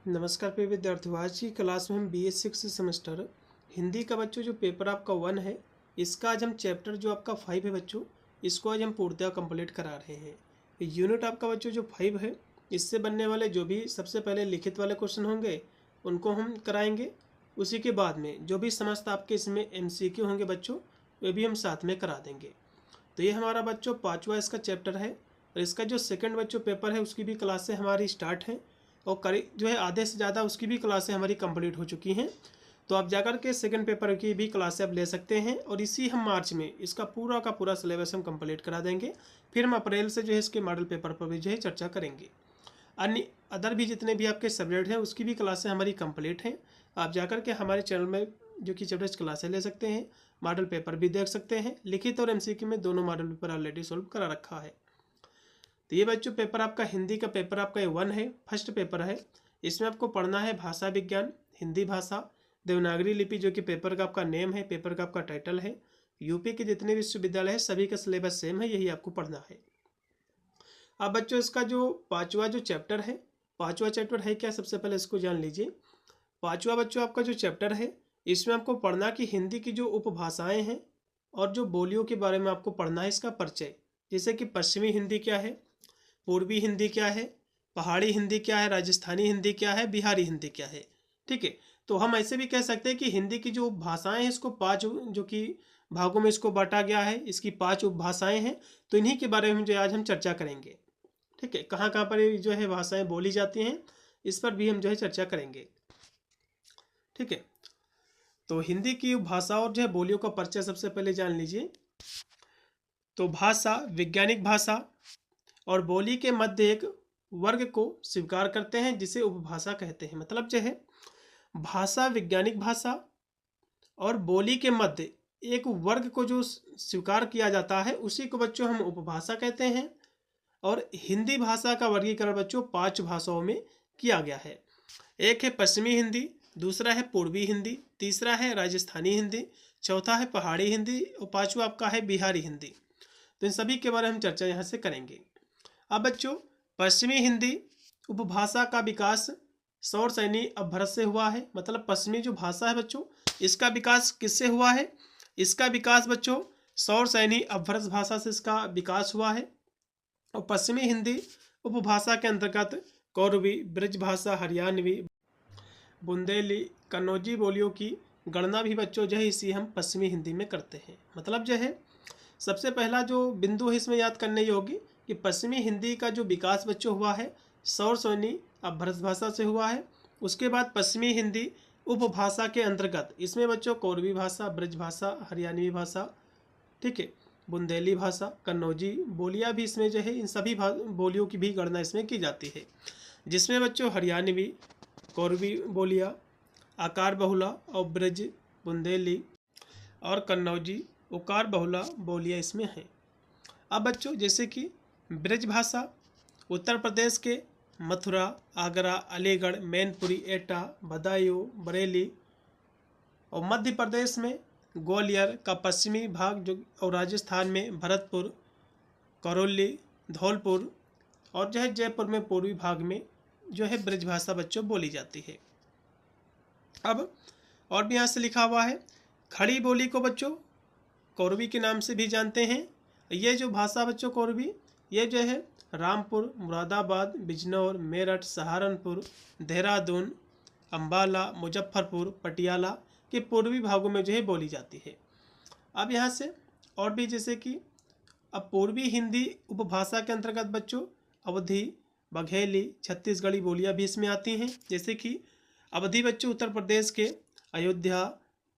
नमस्कार प्रिय विद्यार्थियों, आज की क्लास में हम BA 6 सेमेस्टर हिंदी का बच्चों जो पेपर आपका 1 है, इसका आज हम चैप्टर जो आपका 5 है बच्चों, इसको आज हम पूर्णतः कंप्लीट करा रहे हैं। यूनिट आपका बच्चों जो 5 है, इससे बनने वाले जो भी सबसे पहले लिखित वाले क्वेश्चन होंगे उनको हम कराएंगे। उसी के बाद में जो भी समस्त आपके इसमें MCQ होंगे बच्चों, वे भी हम साथ में करा देंगे। तो ये हमारा बच्चों 5वां इसका चैप्टर है और इसका जो सेकंड बच्चों पेपर है उसकी भी क्लासें हमारी स्टार्ट हैं और करीब जो है आधे से ज़्यादा उसकी भी क्लासें हमारी कंप्लीट हो चुकी हैं। तो आप जाकर के सेकंड पेपर की भी क्लासें आप ले सकते हैं और इसी हम मार्च में इसका पूरा का पूरा सिलेबस हम कंप्लीट करा देंगे। फिर हम अप्रैल से जो है इसके मॉडल पेपर पर भी जो है चर्चा करेंगे। अन्य अदर भी जितने भी आपके सब्जेक्ट हैं उसकी भी क्लासें हमारी कंप्लीट हैं। आप जाकर के हमारे चैनल में जो कि चैप्टर्स क्लासें ले सकते हैं, मॉडल पेपर भी देख सकते हैं। लिखित और MCQ में दोनों मॉडल पेपर ऑलरेडी सॉल्व करा रखा है। तो ये बच्चों पेपर आपका हिंदी का पेपर आपका ये 1 है, फर्स्ट पेपर है। इसमें आपको पढ़ना है भाषा विज्ञान, हिंदी भाषा, देवनागरी लिपि जो कि पेपर का आपका नेम है, पेपर का आपका टाइटल है। यूपी के जितने विश्वविद्यालय है सभी का सिलेबस सेम है, यही आपको पढ़ना है। अब बच्चों इसका जो 5वां जो चैप्टर है, 5वां चैप्टर है क्या, सबसे पहले इसको जान लीजिए। 5वां बच्चों आपका जो चैप्टर है, इसमें आपको पढ़ना कि हिंदी की जो उपभाषाएं हैं और जो बोलियों के बारे में आपको पढ़ना है इसका परिचय। जैसे कि पश्चिमी हिंदी क्या है, पूर्वी हिंदी क्या है, पहाड़ी हिंदी क्या है, राजस्थानी हिंदी क्या है, बिहारी हिंदी क्या है। ठीक है, तो हम ऐसे भी कह सकते हैं कि हिंदी की जो भाषाएं हैं इसको 5 जो कि भागों में इसको बांटा गया है, इसकी 5 उपभाषाएं हैं। तो इन्हीं के बारे में जो आज हम चर्चा करेंगे। ठीक है, कहाँ कहाँ पर ये जो है भाषाएं बोली जाती हैं, इस पर भी हम जो है चर्चा करेंगे। ठीक है, तो हिंदी की भाषा और जो है बोलियों का परिचय सबसे पहले जान लीजिए। तो भाषा वैज्ञानिक भाषा और बोली के मध्य एक वर्ग को स्वीकार करते हैं जिसे उपभाषा कहते हैं। मतलब जो है भाषा वैज्ञानिक भाषा और बोली के मध्य एक वर्ग को जो स्वीकार किया जाता है उसी को बच्चों हम उपभाषा कहते हैं। और हिंदी भाषा का वर्गीकरण बच्चों 5 भाषाओं में किया गया है। एक है पश्चिमी हिंदी, दूसरा है पूर्वी हिंदी, तीसरा है राजस्थानी हिंदी, चौथा है पहाड़ी हिंदी और 5वां आपका है बिहारी हिंदी। तो इन सभी के बारे में हम चर्चा यहाँ से करेंगे। अब बच्चों पश्चिमी हिंदी उपभाषा का विकास सौर सैनी अपभ्रंश से हुआ है। मतलब पश्चिमी जो भाषा है बच्चों, इसका विकास किससे हुआ है? इसका विकास बच्चों सौर सैनी अपभ्रंश भाषा से इसका विकास हुआ है। और पश्चिमी हिंदी उपभाषा के अंतर्गत कौरवी, ब्रजभाषा, हरियाणवी, बुंदेली, कन्नौजी बोलियों की गणना भी बच्चों जो है इसी हम पश्चिमी हिंदी में करते हैं। मतलब जो है सबसे पहला जो बिंदु है इसमें याद करने योग्य कि पश्चिमी हिंदी का जो विकास बच्चों हुआ है सौर सैनी अपभ्रंश भाषा से हुआ है। उसके बाद पश्चिमी हिंदी उपभाषा के अंतर्गत इसमें बच्चों कौरवी भाषा, ब्रजभाषा, हरियाणवी भाषा, ठीक है, बुंदेली भाषा, कन्नौजी बोलियाँ भी इसमें जो है इन सभी बोलियों की भी गणना इसमें की जाती है। जिसमें बच्चों हरियाणवी, कौरवी बोलियाँ, आकार बहुला और ब्रज, बुंदेली और कन्नौजी उकार बहुला बोलियाँ इसमें हैं। अब बच्चों जैसे कि ब्रज भाषा उत्तर प्रदेश के मथुरा, आगरा, अलीगढ़, मैनपुरी, एटा, बदायूं, बरेली और मध्य प्रदेश में ग्वालियर का पश्चिमी भाग जो और राजस्थान में भरतपुर, करौली, धौलपुर और जो है जयपुर में पूर्वी भाग में जो है ब्रजभाषा बच्चों बोली जाती है। अब और भी यहाँ से लिखा हुआ है खड़ी बोली को बच्चों कौरवी के नाम से भी जानते हैं। ये जो भाषा बच्चों कौरवी, ये जो है रामपुर, मुरादाबाद, बिजनौर, मेरठ, सहारनपुर, देहरादून, अम्बाला, मुजफ्फरपुर, पटियाला के पूर्वी भागों में जो है बोली जाती है। अब यहाँ से और भी जैसे कि अब पूर्वी हिंदी उपभाषा के अंतर्गत बच्चों अवधी, बघेली, छत्तीसगढ़ी बोलियाँ भी इसमें आती हैं। जैसे कि अवधी बच्चों उत्तर प्रदेश के अयोध्या,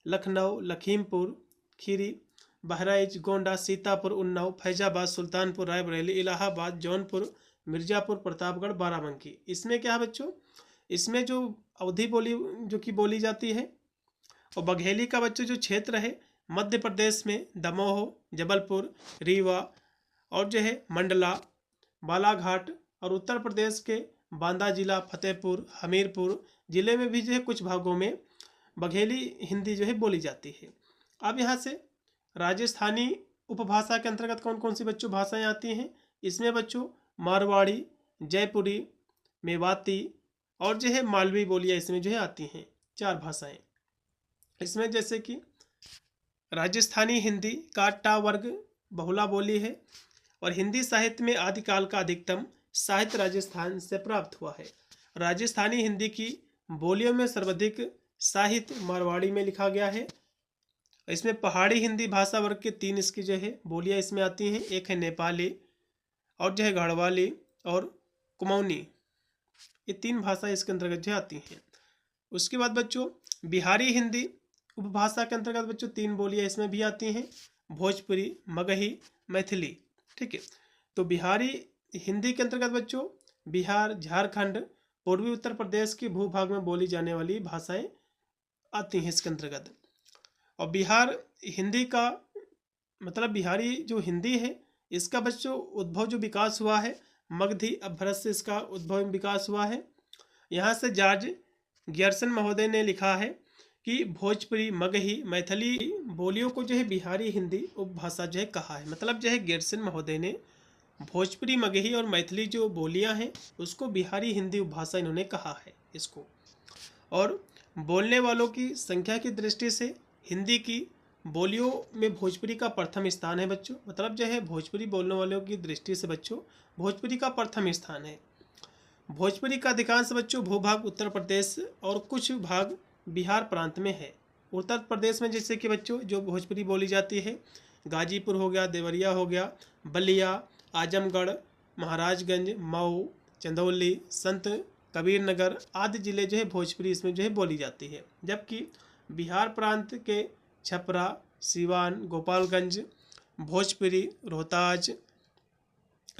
लखनऊ, लखीमपुर खीरी, बहराइच, गोंडा, सीतापुर, उन्नाव, फैजाबाद, सुल्तानपुर, रायबरेली, इलाहाबाद, जौनपुर, मिर्ज़ापुर, प्रतापगढ़, बाराबंकी, इसमें क्या है बच्चों, इसमें जो अवधी बोली जो कि बोली जाती है। और बघेली का बच्चों जो क्षेत्र है मध्य प्रदेश में दमोह, जबलपुर, रीवा और जो है मंडला, बालाघाट और उत्तर प्रदेश के बांदा जिला, फतेहपुर, हमीरपुर जिले में भी जो है कुछ भागों में बघेली हिंदी जो है बोली जाती है। अब यहाँ से राजस्थानी उपभाषा के अंतर्गत कौन कौन सी बच्चों भाषाएं आती हैं? इसमें बच्चों मारवाड़ी, जयपुरी, मेवाती, और जो है मालवी बोलियाँ इसमें जो है आती हैं, 4 भाषाएं इसमें, जैसे कि राजस्थानी हिंदी का टा वर्ग बहुला बोली है और हिंदी साहित्य में आदिकाल का अधिकतम साहित्य राजस्थान से प्राप्त हुआ है। राजस्थानी हिंदी की बोलियों में सर्वाधिक साहित्य मारवाड़ी में लिखा गया है। इसमें पहाड़ी हिंदी भाषा वर्ग के 3 इसकी जो है बोलियां इसमें आती हैं, एक है नेपाली और जो है गढ़वाली और कुमाऊनी, ये 3 भाषा इसके अंतर्गत जो आती हैं। उसके बाद बच्चों बिहारी हिंदी उपभाषा के अंतर्गत बच्चों 3 बोलियां इसमें भी आती हैं, भोजपुरी, मगही, मैथिली। ठीक है, तो बिहारी हिंदी के अंतर्गत बच्चों बिहार, झारखंड, पूर्वी उत्तर प्रदेश के भूभाग में बोली जाने वाली भाषाएं आती हैं इसके अंतर्गत। और बिहार हिंदी का मतलब बिहारी जो हिंदी है इसका बच्चों उद्भव जो विकास हुआ है मगधी अपभ्रंश से इसका उद्भव विकास हुआ है। यहाँ से जॉर्ज गियर्सन महोदय ने लिखा है कि भोजपुरी, मगही, मैथिली बोलियों को जो है बिहारी हिंदी उपभाषा जो है कहा है। मतलब जो है गियर्सन महोदय ने भोजपुरी, मगही और मैथिली जो बोलियां हैं उसको बिहारी हिंदी उपभाषा इन्होंने कहा है इसको। और बोलने वालों की संख्या की दृष्टि से हिंदी की बोलियों में भोजपुरी का प्रथम स्थान है बच्चों। मतलब जो है भोजपुरी बोलने वालों की दृष्टि से बच्चों भोजपुरी का प्रथम स्थान है। भोजपुरी का अधिकांश बच्चों भूभाग उत्तर प्रदेश और कुछ भाग बिहार प्रांत में है। उत्तर प्रदेश में जैसे कि बच्चों जो भोजपुरी बोली जाती है गाजीपुर हो गया, देवरिया हो गया, बलिया, आजमगढ़, महाराजगंज, मऊ, चंदौली, संत कबीर नगर आदि जिले जो है भोजपुरी इसमें जो है बोली जाती है। जबकि बिहार प्रांत के छपरा, सीवान, गोपालगंज, भोजपुरी, रोहतास,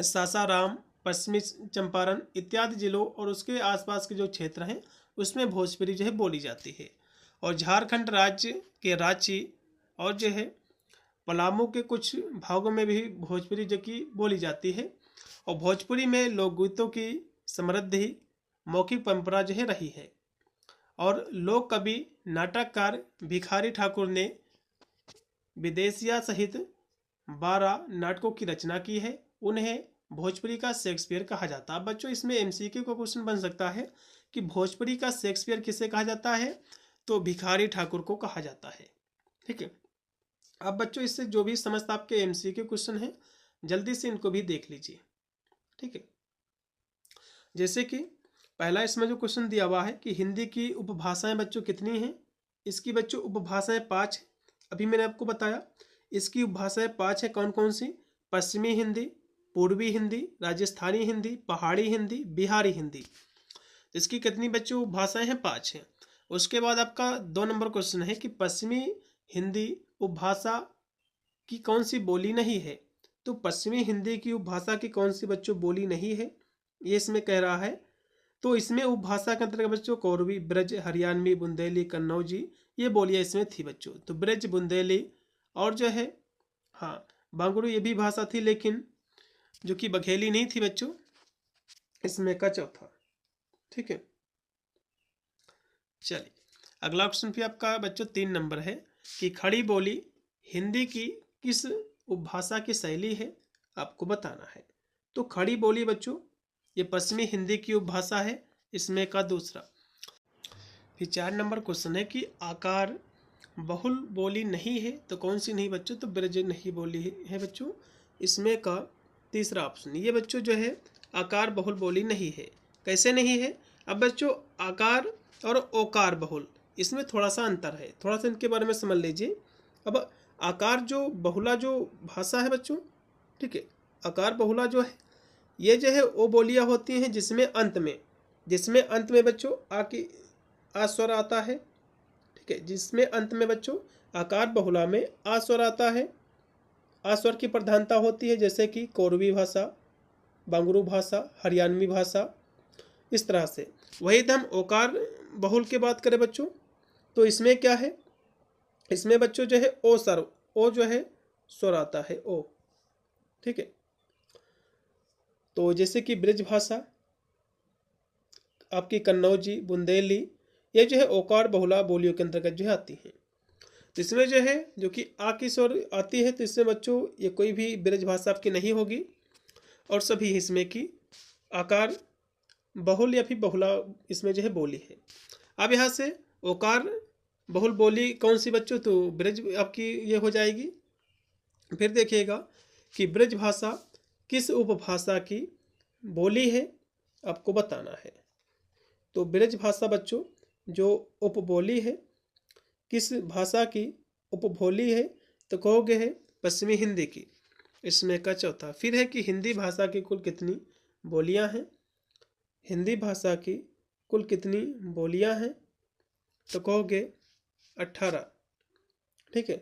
सासाराम, पश्चिमी चंपारण इत्यादि जिलों और उसके आसपास के जो क्षेत्र हैं उसमें भोजपुरी जो है बोली जाती है। और झारखंड राज्य के रांची और जो है पलामू के कुछ भागों में भी भोजपुरी जो कि बोली जाती है। और भोजपुरी में लोकगीतों की समृद्धि मौखिक परंपरा जो है रही है। और लोक कवि नाटककार भिखारी ठाकुर ने विदेशिया सहित 12 नाटकों की रचना की है। उन्हें भोजपुरी का शेक्सपियर कहा जाता है। अब बच्चों इसमें एमसीक्यू का क्वेश्चन बन सकता है कि भोजपुरी का शेक्सपियर किसे कहा जाता है, तो भिखारी ठाकुर को कहा जाता है। ठीक है, अब बच्चों इससे जो भी समस्त आपके एमसीक्यू क्वेश्चन हैं जल्दी से इनको भी देख लीजिए। ठीक है, जैसे कि पहला इसमें जो क्वेश्चन दिया हुआ है कि हिंदी की उपभाषाएं बच्चों कितनी हैं। इसकी बच्चों उपभाषाएं 5 है। अभी मैंने आपको बताया इसकी उपभाषाएं 5 है। कौन कौन सी? पश्चिमी हिंदी, पूर्वी हिंदी, राजस्थानी हिंदी, पहाड़ी हिंदी, बिहारी हिंदी। इसकी कितनी बच्चों उपभाषाएं हैं? 5 हैं। उसके बाद आपका 2 नंबर क्वेश्चन है कि पश्चिमी हिंदी उपभाषा की कौन सी बोली नहीं है। तो पश्चिमी हिंदी की उपभाषा की कौन सी बच्चों बोली नहीं है ये इसमें कह रहा है। तो इसमें उपभाषा के अंतर्गत बच्चों कोरवी, ब्रज, हरियाणवी, बुंदेली, कन्नौजी ये बोलियां इसमें थी बच्चों। तो ब्रज, बुंदेली और जो है हाँ बांगड़ू ये भी भाषा थी, लेकिन जो कि बघेली नहीं थी बच्चों इसमें का चौथा। ठीक है, चलिए अगला क्वेश्चन भी आपका बच्चों 3 नंबर है कि खड़ी बोली हिंदी की किस उपभाषा की शैली है, आपको बताना है। तो खड़ी बोली बच्चों ये पश्चिमी हिंदी की उपभाषा है, इसमें का दूसरा। फिर 4 नंबर क्वेश्चन है कि आकार बहुल बोली नहीं है, तो कौन सी नहीं बच्चों? तो ब्रज नहीं बोली है बच्चों, इसमें का तीसरा ऑप्शन। ये बच्चों जो है आकार बहुल बोली नहीं है। कैसे नहीं है? अब बच्चों आकार और ओकार बहुल इसमें थोड़ा सा अंतर है, थोड़ा सा इनके बारे में समझ लीजिए। अब आकार जो बहुला जो भाषा है बच्चों, ठीक है, आकार बहुला जो है ये जो है वो बोलियां होती हैं जिसमें अंत में बच्चों आ स्वर आता है। ठीक है, जिसमें अंत में बच्चों आकार बहुला में आ स्वर आता है, आ स्वर की प्रधानता होती है, जैसे कि कोरवी भाषा, बांगरू भाषा, हरियाणवी भाषा, इस तरह से। वही हम ओकार बहुल की बात करें बच्चों तो इसमें क्या है, इसमें बच्चों जो है ओ जो है स्वर आता है ओ। ठीक है, तो जैसे कि ब्रज भाषा आपकी कन्नौजी, बुंदेली ये जो है ओकार बहुला बोलियों के अंतर्गत जो है आती हैं। तो इसमें जो है जो कि आ की स्वर आती है, तो इसमें बच्चों ये कोई भी ब्रज भाषा आपकी नहीं होगी और सभी इसमें की आकार बहुल या फिर बहुला इसमें जो है बोली है। अब यहाँ से ओकार बहुल बोली कौन सी बच्चों, तो ब्रज आपकी ये हो जाएगी। फिर देखिएगा कि ब्रज भाषा किस उपभाषा की बोली है, आपको बताना है। तो ब्रज भाषा बच्चों जो उपबोली है, किस भाषा की उपबोली है, तो कहोगे है पश्चिमी हिंदी की। इसमें का चौथा। फिर है कि हिंदी भाषा की कुल कितनी बोलियां हैं, हिंदी भाषा की कुल कितनी बोलियां हैं, तो कहोगे 18। ठीक है,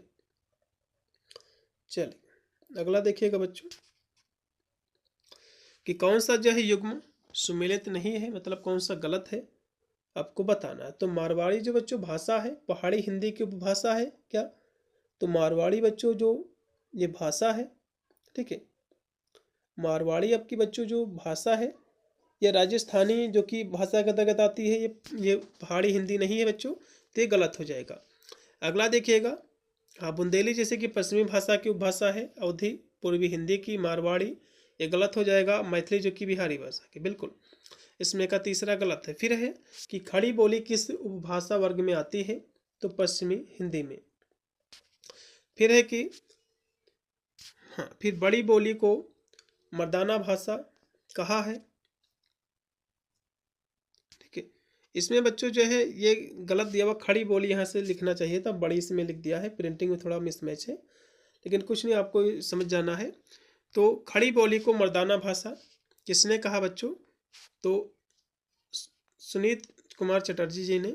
चलिए अगला देखिएगा बच्चों कि कौन सा जो है युग्म सुमेलित नहीं है, मतलब कौन सा गलत है, आपको बताना है। तो मारवाड़ी जो बच्चों भाषा है पहाड़ी हिंदी की उपभाषा है क्या, तो मारवाड़ी बच्चों जो ये भाषा है, ठीक है, मारवाड़ी आपकी बच्चों जो भाषा है या राजस्थानी जो कि भाषा के अंतर्गत आती है, ये पहाड़ी हिंदी नहीं है बच्चों, तो ये गलत हो जाएगा। अगला देखिएगा, हाँ बुंदेली जैसे कि पश्चिमी भाषा की उपभाषा है, अवधी पूर्वी हिंदी की, मारवाड़ी ये गलत हो जाएगा। मैथिली जो कि बिहारी भाषा की, बिल्कुल इसमें का तीसरा गलत है। फिर है कि खड़ी बोली किस उपभाषा वर्ग में आती है, तो पश्चिमी हिंदी में। फिर है कि हाँ, फिर बड़ी बोली को मर्दाना भाषा कहा है, ठीक है। इसमें बच्चों जो है ये गलत दिया हुआ, खड़ी बोली यहाँ से लिखना चाहिए था, बड़ी इसमें लिख दिया है, प्रिंटिंग में थोड़ा मिसमैच है, लेकिन कुछ नहीं, आपको समझ जाना है। तो खड़ी बोली को मर्दाना भाषा किसने कहा बच्चों, तो सुनीत कुमार चटर्जी जी ने।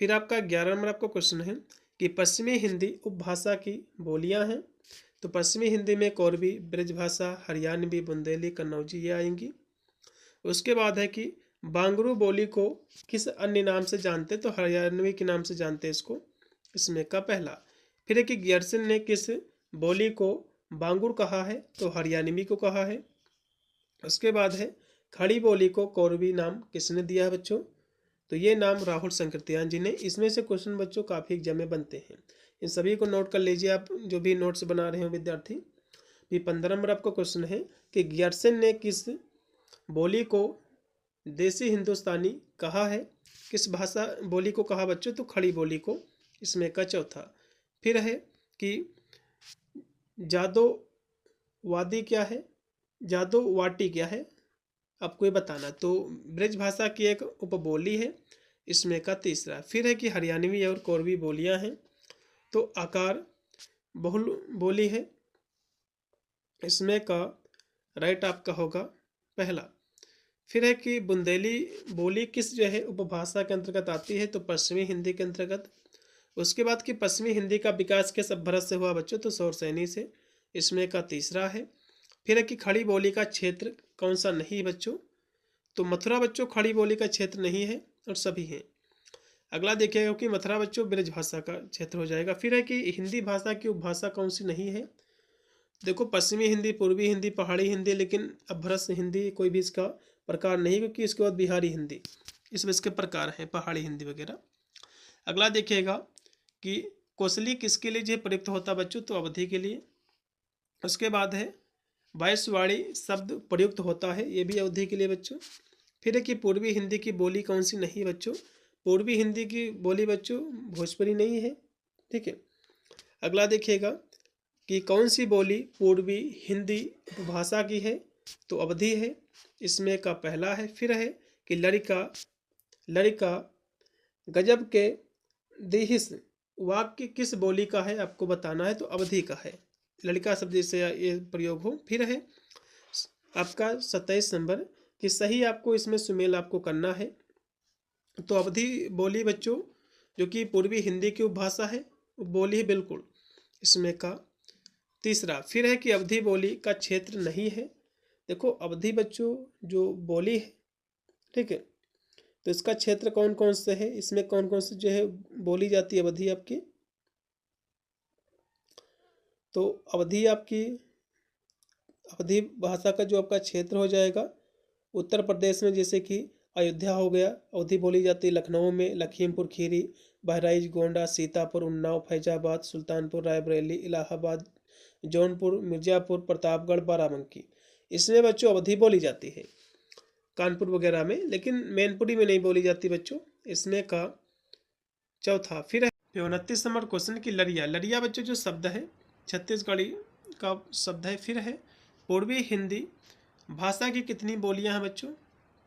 फिर आपका 11 नंबर आपका क्वेश्चन है कि पश्चिमी हिंदी उपभाषा की बोलियां हैं, तो पश्चिमी हिंदी में कोरबी, ब्रजभाषा, हरियाणवी, बुंदेली, कन्नौजी ये आएंगी। उसके बाद है कि बांगरू बोली को किस अन्य नाम से जानते, तो हरियाणवी के नाम से जानते इसको, इसमें का पहला। फिर है कि गियर्सन ने किस बोली को बांगुर कहा है, तो हरियाणवी को कहा है। उसके बाद है खड़ी बोली को कोरबी नाम किसने दिया है बच्चों, तो ये नाम राहुल संकृत्यान जी ने। इसमें से क्वेश्चन बच्चों काफ़ी एग्जाम में बनते हैं, इन सभी को नोट कर लीजिए आप जो भी नोट्स बना रहे हो विद्यार्थी। भी 15 नंबर आपका क्वेश्चन है कि गियर्सन ने किस बोली को देसी हिंदुस्तानी कहा है, किस भाषा बोली को कहा बच्चों, तो खड़ी बोली को, इसमें का चौथा। फिर है कि जादोवादी क्या है, जादोवाटी क्या है, आपको ये बताना। तो ब्रज भाषा की एक उपबोली है, इसमें का तीसरा। फिर है कि हरियाणवी और कोरवी बोलियां हैं, तो आकार बहुल बोली है, इसमें का राइट आपका होगा पहला। फिर है कि बुंदेली बोली किस जो है उपभाषा के अंतर्गत आती है, तो पश्चिमी हिंदी के अंतर्गत। उसके बाद कि पश्चिमी हिंदी का विकास किस अपभ्रंश से हुआ बच्चों, तो शौरसैनी से, इसमें का तीसरा है। फिर है कि खड़ी बोली का क्षेत्र कौन सा नहीं है बच्चों, तो मथुरा बच्चों खड़ी बोली का क्षेत्र नहीं है और सभी हैं। अगला देखिएगा कि मथुरा बच्चों ब्रज भाषा का क्षेत्र हो जाएगा। फिर है कि हिंदी भाषा की उपभाषा कौन सी नहीं है, देखो पश्चिमी हिंदी, पूर्वी हिंदी, पहाड़ी हिंदी, लेकिन अपभ्रंश हिंदी कोई भी इसका प्रकार नहीं, क्योंकि इसके बाद बिहारी हिंदी, इसके प्रकार हैं पहाड़ी हिंदी वगैरह। अगला देखिएगा कि कोसली किसके लिए जो प्रयुक्त होता बच्चों, तो अवधि के लिए। उसके बाद है वायसवाड़ी शब्द प्रयुक्त होता है, ये भी अवधि के लिए बच्चों। फिर है कि पूर्वी हिंदी की बोली कौन सी नहीं बच्चों, पूर्वी हिंदी की बोली बच्चों भोजपुरी नहीं है, ठीक है। अगला देखिएगा कि कौन सी बोली पूर्वी हिंदी उपभाषा की है, तो अवधि है, इसमें का पहला है। फिर है कि लड़का गजब के देहिस वाक्य किस बोली का है, आपको बताना है, तो अवधि का है, लड़का शब्द से ये प्रयोग हो। फिर है आपका 27 नंबर कि सही आपको इसमें सुमेल आपको करना है, तो अवधि बोली बच्चों जो कि पूर्वी हिंदी की उपभाषा है, बोली है बिल्कुल, इसमें का तीसरा। फिर है कि अवधि बोली का क्षेत्र नहीं है, देखो अवधि बच्चों जो बोली है, ठीक है, तो इसका क्षेत्र कौन कौन से है, इसमें कौन कौन से जो है बोली जाती है अवधि आपकी, तो अवधि आपकी अवधि भाषा का जो आपका क्षेत्र हो जाएगा, उत्तर प्रदेश में जैसे कि अयोध्या हो गया, अवधि बोली जाती है। लखनऊ में लखीमपुर खीरी, बहराइच, गोंडा, सीतापुर, उन्नाव, फैजाबाद, सुल्तानपुर, रायबरेली, इलाहाबाद, जौनपुर, मिर्ज़ापुर, प्रतापगढ़, बाराबंकी, इसमें बच्चों अवधि बोली जाती है। कानपुर वगैरह में, लेकिन मैनपुरी में नहीं बोली जाती बच्चों। इसमें का चौथा। फिर है 29 नंबर क्वेश्चन की लरिया। लरिया बच्चों जो शब्द है छत्तीसगढ़ी का शब्द है। फिर है पूर्वी हिंदी भाषा की कितनी बोलियां हैं बच्चों?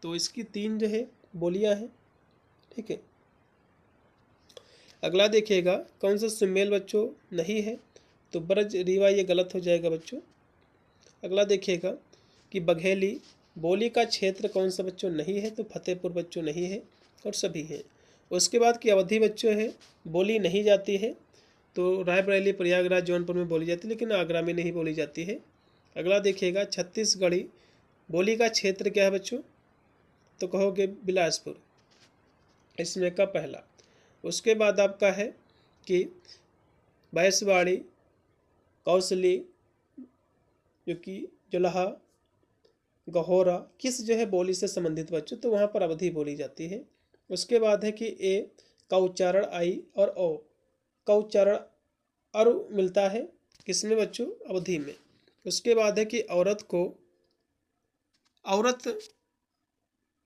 तो इसकी 3 जो है बोलियां हैं, ठीक है। अगला देखिएगा कौन सा सुमेल बच्चों नहीं है, तो ब्रज रीवा ये गलत हो जाएगा बच्चों। अगला देखिएगा कि बघेली बोली का क्षेत्र कौन सा बच्चों नहीं है, तो फतेहपुर बच्चों नहीं है और सभी हैं। उसके बाद की अवधि बच्चों है बोली नहीं जाती है, तो रायबरेली प्रयागराज जौनपुर में बोली जाती है, लेकिन आगरा में नहीं बोली जाती है। अगला देखिएगा छत्तीसगढ़ी बोली का क्षेत्र क्या है बच्चों, तो कहोगे बिलासपुर, इसमें का पहला। उसके बाद आपका है कि बैसवाड़ी कौशली जो कि जुलाहा गहोरा किस जो है बोली से संबंधित बच्चों, तो वहाँ पर अवधि बोली जाती है। उसके बाद है कि ए का उच्चारण आई और ओ का उच्चारण अरु मिलता है किसमें बच्चों, अवधि में। उसके बाद है कि औरत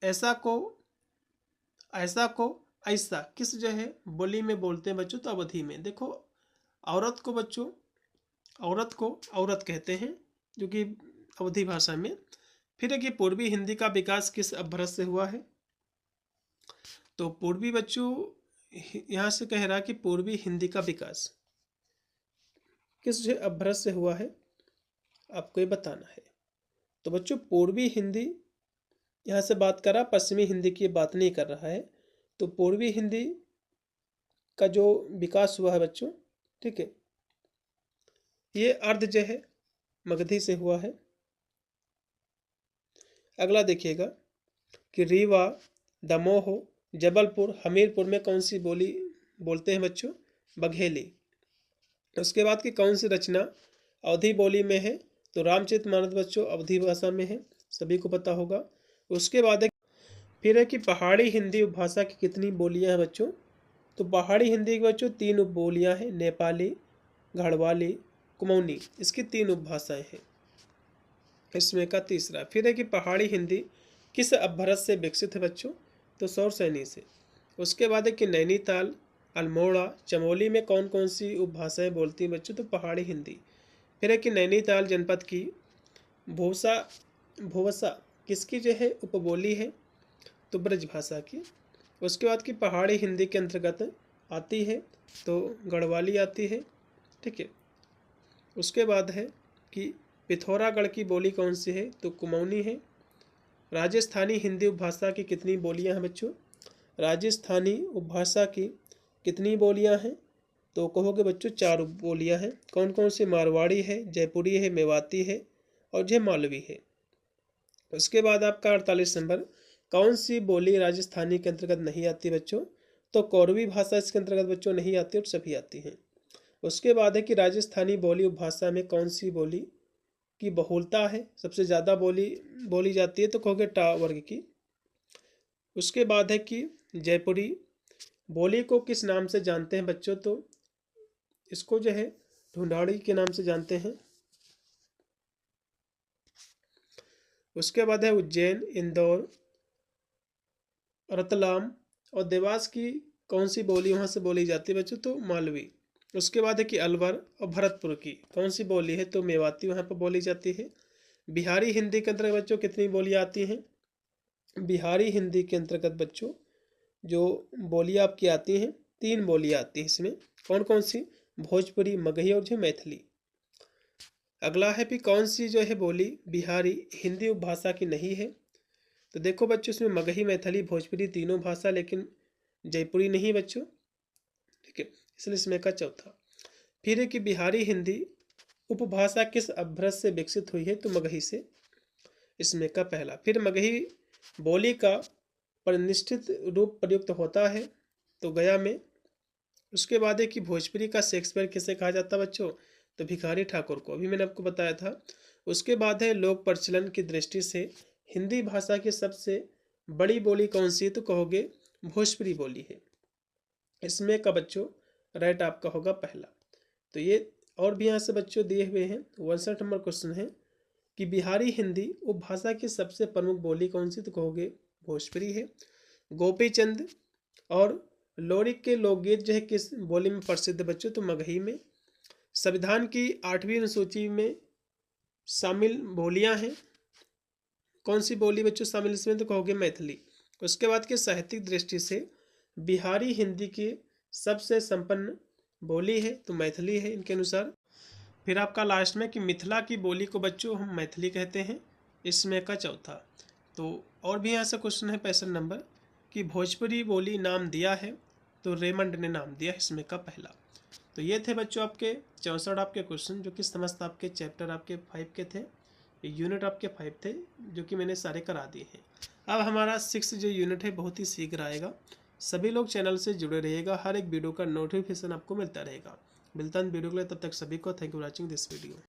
ऐसा को ऐसा किस जो है बोली में बोलते हैं बच्चों, तो अवधि में। देखो औरत को बच्चों औरत कहते हैं जो कि अवधि भाषा में। फिर है कि पूर्वी हिंदी का विकास किस अपभ्रंश से हुआ है, तो पूर्वी बच्चों यहाँ से कह रहा कि पूर्वी हिंदी का विकास किस जो अपभ्रंश से हुआ है, आपको ये बताना है। तो बच्चों पूर्वी हिंदी यहाँ से बात कर रहा, पश्चिमी हिंदी की बात नहीं कर रहा है। तो पूर्वी हिंदी का जो विकास हुआ है बच्चों, ठीक है, ये अर्ध जो है मगधी से हुआ है। अगला देखिएगा कि रीवा दमोह जबलपुर हमीरपुर में कौन सी बोली बोलते हैं बच्चों, बघेली। उसके बाद की कौन सी रचना अवधी बोली में है, तो रामचरितमानस बच्चों अवधी भाषा में है, सभी को पता होगा। उसके बाद फिर है कि पहाड़ी हिंदी उपभाषा की कितनी बोलियां हैं बच्चों, तो पहाड़ी हिंदी की बच्चों 3 उपबोलियां हैं, नेपाली, गढ़वाली, कुमाऊनी, इसकी 3 उपभाषाएं हैं। इसमें का तीसरा। फिर है कि पहाड़ी हिंदी किस अपभ्रंश से विकसित है बच्चों, तो सौरसैनी से। उसके बाद है कि नैनीताल, अल्मोड़ा, चमोली में कौन कौन सी उपभाषाएं बोलती हैं बच्चों, तो पहाड़ी हिंदी। फिर है कि नैनीताल जनपद की भोवसा किसकी जो है उपबोली है, तो ब्रज भाषा की। उसके बाद की पहाड़ी हिंदी के अंतर्गत आती है तो गढ़वाली आती है, ठीक है। उसके बाद है कि पिथौरागढ़ की बोली कौन सी है, तो कुमाऊनी है। राजस्थानी हिंदी उपभाषा की कितनी बोलियां हैं बच्चों, राजस्थानी उपभाषा की कितनी बोलियां हैं, तो कहोगे बच्चों 4 बोलियां हैं। कौन कौन सी, मारवाड़ी है, जयपुरी है, मेवाती है और जय मालवी है। उसके बाद आपका 48 नंबर, कौन सी बोली राजस्थानी के अंतर्गत नहीं आती बच्चों, तो कौरवी भाषा इसके अंतर्गत बच्चों नहीं आती और सभी आती हैं। उसके बाद है कि राजस्थानी बोली उपभाषा में कौन सी बोली की बहुलता है, सबसे ज़्यादा बोली जाती है, तो कहोगे टा वर्ग की। उसके बाद है कि जयपुरी बोली को किस नाम से जानते हैं बच्चों, तो इसको जो है ढूंढाड़ी के नाम से जानते हैं। उसके बाद है उज्जैन, इंदौर, रतलाम और देवास की कौन सी बोली वहाँ से बोली जाती है बच्चों, तो मालवी। उसके बाद है कि अलवर और भरतपुर की कौन सी बोली है, तो मेवाती वहाँ पर बोली जाती है। बिहारी हिंदी के अंतर्गत बच्चों कितनी बोलियाँ आती हैं, बिहारी हिंदी के अंतर्गत बच्चों जो बोलियाँ आपकी आती हैं 3 बोलियाँ आती हैं इसमें। कौन कौन सी, भोजपुरी, मगही और जो मैथिली। अगला है भी कौन सी जो है बोली बिहारी हिंदी उपभाषा की नहीं है, तो देखो बच्चों इसमें मगही, मैथिली, भोजपुरी तीनों भाषा, लेकिन जयपुरी नहीं बच्चों, ठीक है, इसलिए इसमें का चौथा। फिर है कि बिहारी हिंदी उपभाषा किस अपभ्रंश से विकसित हुई है, तो मगही से, इसमें का पहला। फिर मगही बोली का परिनिष्ठित रूप प्रयुक्त होता है, तो गया में। उसके बाद है कि भोजपुरी का शेक्सपियर किसे कहा जाता है बच्चों, तो भिखारी ठाकुर को, अभी मैंने आपको बताया था। उसके बाद है लोक प्रचलन की दृष्टि से हिंदी भाषा की सबसे बड़ी बोली कौन सी है, तो कहोगे भोजपुरी बोली है। इसमें का बच्चों राइट आपका होगा पहला। तो ये और भी यहाँ से बच्चों दिए हुए हैं। 62 नंबर क्वेश्चन है कि बिहारी हिंदी उपभाषा की सबसे प्रमुख बोली कौन सी, तो कहोगे भोजपुरी है। गोपी चंद और लोरिक के लोकगीत जो है किस बोली में प्रसिद्ध बच्चों, तो मगही में। संविधान की 8वीं अनुसूची में शामिल बोलियां हैं, कौन सी बोली बच्चों शामिल इसमें, तो कहोगे मैथिली। उसके बाद के साहित्यिक दृष्टि से बिहारी हिंदी की सबसे संपन्न बोली है, तो मैथिली है इनके अनुसार। फिर आपका लास्ट में कि मिथिला की बोली को बच्चों हम मैथिली कहते हैं, इसमें का चौथा। तो और भी यहाँ से क्वेश्चन है 65 नंबर कि भोजपुरी बोली नाम दिया है, तो रेमंड ने नाम दिया, इसमें का पहला। तो ये थे बच्चों आपके 64 आपके क्वेश्चन, जो कि समस्त आपके चैप्टर आपके 5 के थे, यूनिट आपके 5 थे, जो कि मैंने सारे करा दिए हैं। अब हमारा 6 जो यूनिट है बहुत ही शीघ्र आएगा। सभी लोग चैनल से जुड़े रहिएगा, हर एक वीडियो का नोटिफिकेशन आपको मिलता रहेगा। मिलता है वीडियो के लिए, तब तक सभी को thank you for watching this video.